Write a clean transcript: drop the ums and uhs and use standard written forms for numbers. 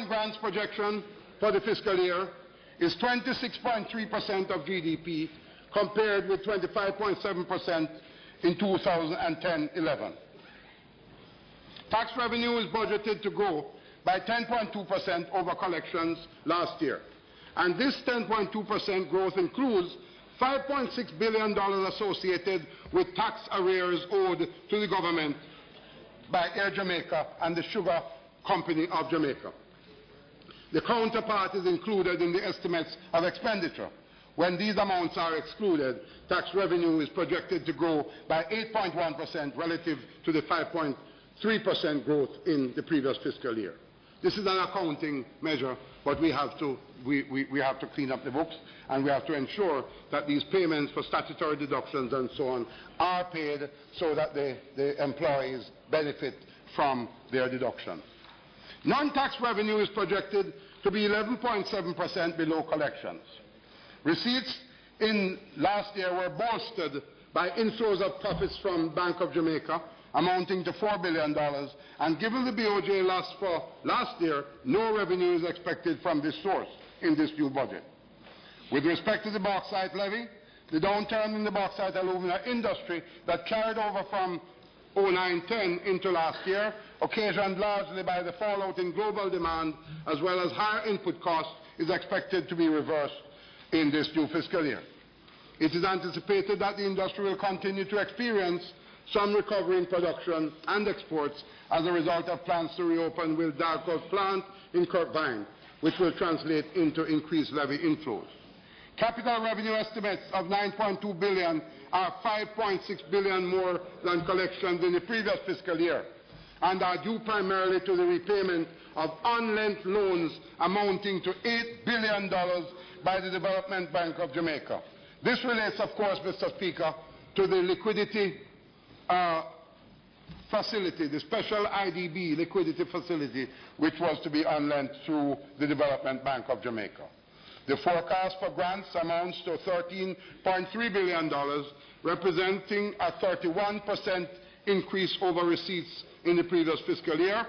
and grants projection for the fiscal year is 26.3% of GDP, compared with 25.7% in 2010-11. Tax revenue is budgeted to grow by 10.2% over collections last year. And this 10.2% growth includes $5.6 billion associated with tax arrears owed to the government by Air Jamaica and the Sugar Company of Jamaica. The counterpart is included in the estimates of expenditure. When these amounts are excluded, tax revenue is projected to grow by 8.1% relative to the 5.3% growth in the previous fiscal year. This is an accounting measure, but we have to clean up the books, and we have to ensure that these payments for statutory deductions and so on are paid so that the employees benefit from their deduction. Non-tax revenue is projected to be 11.7% below collections. Receipts in last year were bolstered by inflows of profits from Bank of Jamaica, amounting to $4 billion, and given the BOJ loss for last year, no revenue is expected from this source in this new budget. With respect to the bauxite levy, the downturn in the bauxite alumina industry that carried over from 09-10 into last year, occasioned largely by the fallout in global demand as well as higher input costs, is expected to be reversed in this new fiscal year. It is anticipated that the industry will continue to experience some recovery in production and exports as a result of plans to reopen with Darko's plant in Kirkvine, which will translate into increased levy inflows. Capital revenue estimates of $9.2 billion are $5.6 billion more than collections in the previous fiscal year, and are due primarily to the repayment of unlent loans amounting to $8 billion by the Development Bank of Jamaica. This relates, of course, Mr. Speaker, to the liquidity facility, the special IDB liquidity facility, which was to be unlent through the Development Bank of Jamaica. The forecast for grants amounts to $13.3 billion, representing a 31% increase over receipts in the previous fiscal year,